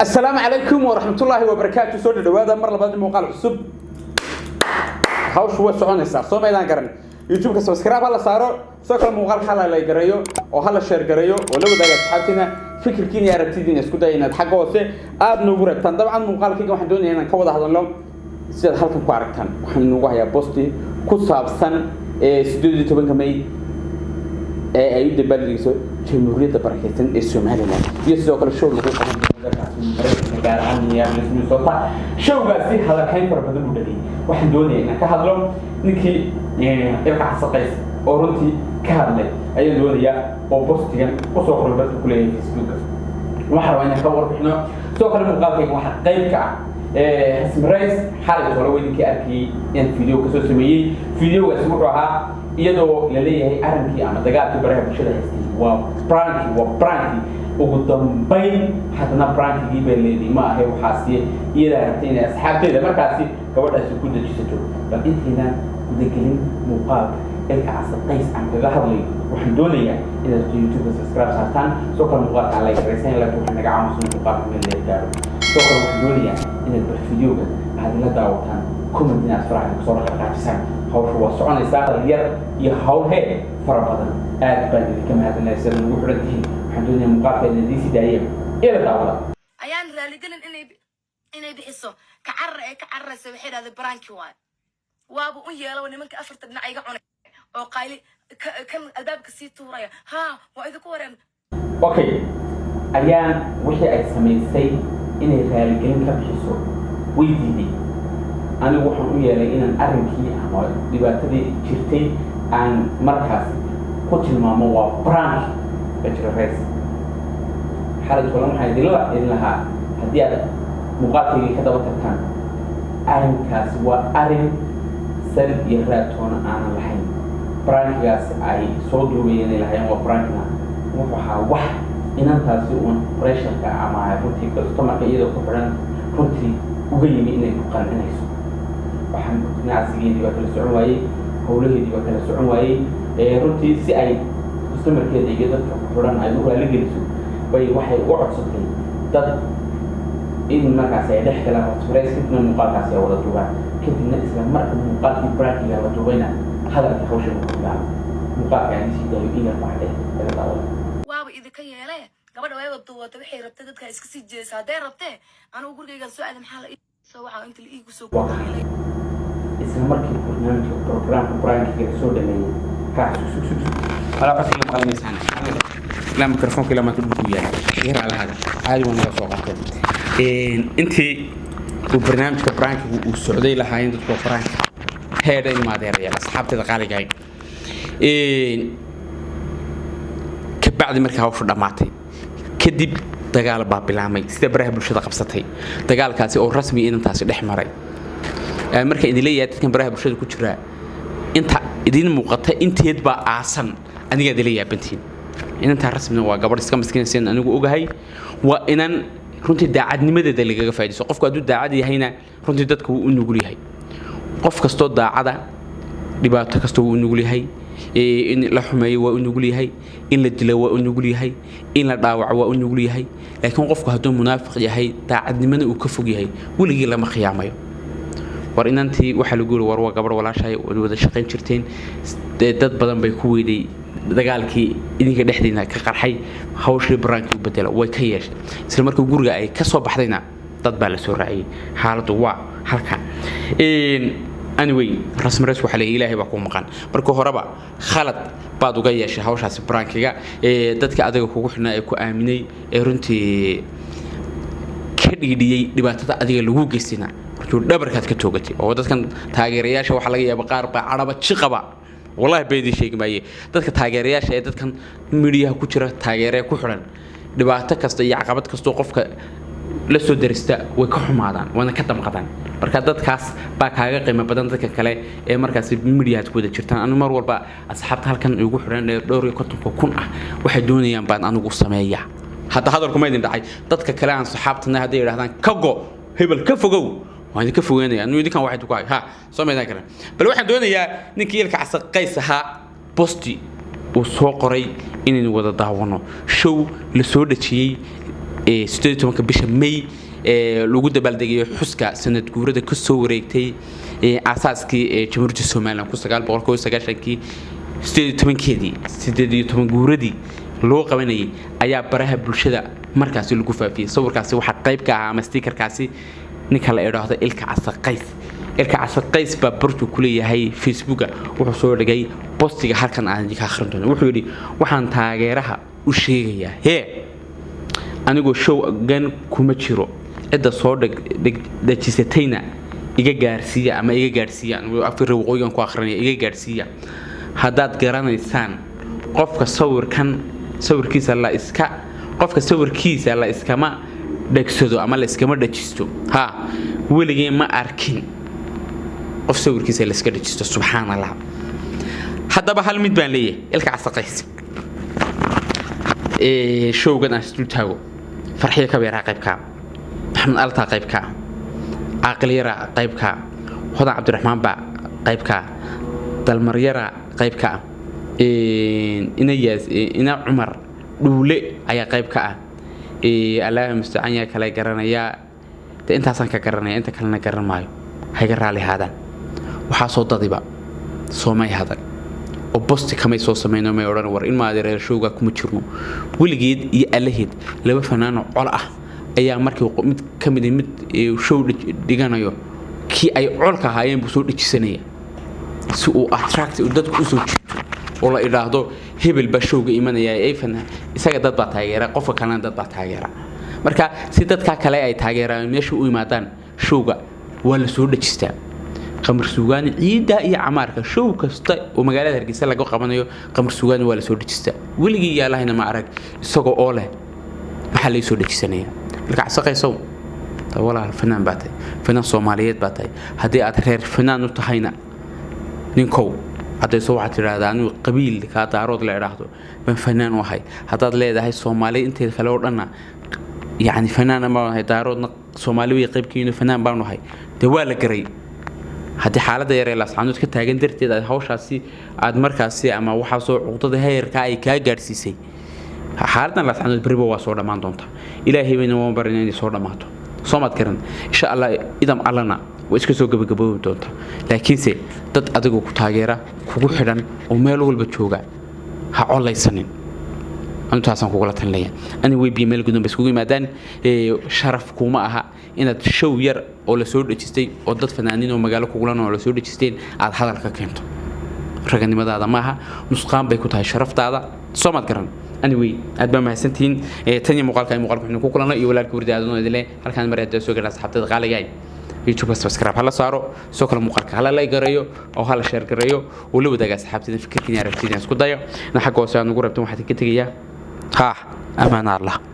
السلام عليكم ورحمة الله وبركاته. سوري هذا مرة بعد مقال عصب هاوش هو سعون الساعة صوم إذا قرن يوتيوب كسبسكرايب هلا صاروا سوكل مقال حلا لا يقريو أو هلا شير قريو ولو ده يتحدثنا فكر كيني أرتدين يسكت أين الحاجة وسه أبنو برتان طبعا مقال كي واحد دوني هنا كوضح هذا اللون سيد حلقة كواركتان وحنا وهي بوستي كوساب سن استوديو تبين كمي أيود بلديسو جمهورية بركتين السومالية يسوق الشغل اللي شو بس هذا كان فرق بدل بدلي واحد دوني إنك هذلون نكى يرجع السقيس أورنتي كهذا أي دونية أو بوستيان وسوق البلد كله فيسبوك وحروا إنك كور إحنا سوق المقابل واحد قيم كع اسم رئيس حالة ولو إنك أركي إن فيديو كسوسمي فيديو اسمعها iyadoo la leeyahay arrinkii ama dagaalkii baraha bulshada haystay waa branki ugu dambayn hadana brankigii bay leedahay ma ahay waxaasi iyada rabtay inay asxaabteeda markaasi gabadhaasi ku dajisato bal intiina gudagelin muuqaalka ilka casaqays aan kaga hadlay waxaan doonayaa inaad YouTube subscribe saataan soo kale muuqaalka aan la yareysan laakiin waxaan naga caawisan muuqaalka meel la gaaro soo kale waxaan doonayaa inaad videoga aad la daawataan comment inaad faraha ku soo raaxaysan hawshu waa soconaysaa yar iyo hawlhe fara badan aad baan idinka mahadsanaysan ugu xirantihiin waxaan doonayaa muuqaalkeena diisi daayay ila daawada ayaan raaligelin inay bixiso ka carraysa waxay dhahday branki waaba u yeelo nimanka afarta dhinac iga cunay oo qayli kan albaabka sii tuuraya ha waa idinku wareen okay ayaan wixii ay samaysay inay raaligelin ka bixiso way diiday أنا وحنا وياي إن أرنكي أما دبعتي شرتي عن مركز كتير ما هو برانك بتشرفيس حالة كلام هاي دلوقتي إنها هدية مقاتل كذا وتكان أرنكاس وأرن سر يراتون عن الحين برانك جاس أي صدر بين الحين وبرانكنا وحها واحد إن أنت سوون بريشة كأما فنتي كستما كيدا كفران فنتي وجيني إنك قارن نفسه waxaan ganacsigeedii waa kala socon waayay howlaheedii waa kala socon waayay runtii si ay customerkeeda iyo dadka ku xiran ay u raali geliso way waxay u codsatay dad in markaas ay dhex galaan waxbarasho kadibna muuqaalkaas ay wada duubaan kadibna isla marka muuqaalkii brankiga la duubayna hadalka hawsha ku bilaabo muuqaalka ay si daayo in baxde laga daawado waaba idinka yeelay gabadha way wada duubata waxay rabtay dadka iska sii jeesa haday rabtay anigu gurigayga soo aaday maxaa la soo waxa inta la iigu soo qoray isla markii barnaamijka programka brankiga soo dhameeyay ka ala qofka ma qalmaysan la mikrofoonka lama tudbu yahay غير على هذا عادي وانا soo qabtay intii uu barnaamijka brankiga uu socday lahaayeen dadka brank heeday ma deeray asxaabtada qaaliga ka bacdi markii hawshu dhamaatay kadib dagaal baa bilaamay sida baraha bulshada qabsatay dagaalkaasi oo rasmi ah intaas dhex maray marka idin leeyahay dadkan baraha bulshada ku jira inta idin muuqata inteed baa aasan aniga idin leeyahay bantiin inta rasmi waa gabadh iska miskiinaysan anigu ogahay waa inaan runtii daacadnimadeeda laga faa'iideyso qofku hadduu daacad yahayna runtii dadku uu nugul yahay qof kasto daacada dhibaato kasto uu nugul yahay in la xumeeyo waa uu nugul yahay in la dilo waa uu nugul yahay in la dhaawaco waa uu nugul yahay laakiin qofku hadduu munaafiq yahay daacadnimada uu ka fog yahay waligii lama khiyaamayo war inantii waxa lagu yiri war waa gabadh walaashay oo wada shaqeyn jirteen dad badan bay ku weeday dagaalkii idinka dhexdeena ka qarxay hawshii branki u bedela way ka yeeshay isla markii guriga ay ka soo baxdayna dad baa la soo raacay xaaladu waa halkan anyway rasmarees waxa la ilaahay baa ku maqan markii horeba khalad baad uga yeeshay hawshaasi brankiga dadka adiga kugu xidhnaa ay ku aaminay runtii ka dhigidiyay dhibaatada adiga lagu geystina markuu dhabarkaad ka toogatay oo dadkan taageerayaasha waxa laga yaabaa qaar baa caraba jiqaba wallahi beedi sheeg maaye dadka taageerayaasha ee dadkan media ku jira taageeraya ku xiran dhibaato kasta iyo caqabad kasta qofka la soo darista way ka xumaadaan wana ka damqadaan marka dadkaas baa kaaga qiimo badan dadka kale ee markaas media ku wada jirtaan anu mar walba asxaabta halkan ugu xiran dhowr iyo 50,000 ah waxay doonayaan baan anigu sameeyaa hadda hadalku ma idin dhacay dadka kale aan saxaabtana haday yiraahdaan kago hebel ka fogow waan ka fogeynaya anu idinkan waxay ku hay ha sameeyay kale bal waxaan doonayaa ninkii ilka casaqaysaha posti uu soo qoray inaan wada daawano show la soo dhajiyay 18 bisha May lagu dabaaldegayo xuska sanad guurada ka soo wareegtay asaaskii Jamhuuriyadda Soomaaliland 1990kii 18 guuradii loo qabanayay ayaa baraha bulshada markaas lagu faafiyay sawirkaasi waxa qayb ka ah ama stickerkaasi ninka la yiraahdo Ilka Casaqays baa bartu ku leeyahay Facebook wuxuu soo dhigay postiga halkan aan ka akhrin doono wuxuu yiri waxaan taageeraha u sheegayaa anigoo show gan kuma jiro cida soo dejisatayna iga gaarsiiya anigu afar waqooyigan ku akhrinaya iga gaarsiiya haddaad garanaysaan qofka sawirkiisa la iskama dhagsado ama la iskama dhajisto weligeen ma arkin qof sawirkiisa la iska dhajisto subhanallah haddaba hal mid baan leeyahay Ilka Casaqays showgan astuu taago farxiye ka beera qaybka maxamed alta qaybka aqal yara qaybka hodan cabdiraxmaan ba qaybka dalmar yara qaybka ina Umar dhuule ayaa qaybka Allah musta'an ya kala garanaya intaasan ka garanaya inta kalena garan maayo hayga raali haadaan waxa soo dadiba Soomay hadan oo post kamay soo sameeyno may oran war in ma adeer showga kuma jirno wiligeed iyo alaheed laba fanaano col ah ayaa markii mid kamid show dhiganayo ki ay colka haayeen buu soo dhijisanaya si uu attract dadku u soo jiito oo la ilaahdo hebel ba showga imanaya ay fanaan isaga dad ba taageera qofka kalena dad ba taageera marka si dadka kale ay taageeraan meesha u imaadaan showga waa la soo dhajistaa qamar suugaan ciida iyo camaarka show kasta oo magaalada Hargeysa laga qabanayo qamar suugaan waa la soo dhajistaa weligii yaalaahayna ma arag isagoo oo leh waxa la soo dhajisanaya Ilka Casaqaysow walaal fanaan baatay fanaan Soomaaliyeed baatay hadii aad reer fanaan u tahayna ninkow haday soo waxa tiraahdaa anigu qabiil ka daarood la iraahdo ban fanaan wahay hadaad leedahay Soomaali inteed kale oo dhanna يعني فنان ما هي دارودنا Soomaaliya qaybkiina fanaan baan nahay de waa la garay hadii xaaladda yar ee la saanad ka taagan darteed ay hawshaasi aad markaasi ama waxa soo cuqdada heerka ay ka gaarsiisay xaaladdan la saanad bariba waa soo dhamaan doonta ilaahay weyn oo barinay inay soo dhamaato soomad karan insha Allah idam allana way iska soo gabagaboobi doonta laakiinse dad adigu ku taageera kugu xidhan oo meel walba jooga ha colaysanin أنت أصلاً كقولة تنليا أنا ويبي ملك دون بس كوجي مادان شرف كوما أها إن تشو ير ولا سود تشتي وضد فنانين ومجال كقولنا ولا سود تشتين على هذا الكلام رجعني ماذا هذا معها نسقان بيكون هاي شرف هذا صمت كرن أنا وي أدبا مع سنتين تاني مقال كاي مقال إحنا كقولنا يولا الكورد هذا نودله هل كان مريض سوق الناس حتى تقال جاي يوتيوب بس سبسكرايب هلا صاروا سوق المقال هلا لايك قريو أو هلا شير قريو ولو بدك أسحبتني فكر كني عرفتني أسكت ضيع نحكي وسأنا نقول ربتم حتى كتير ها أمان الله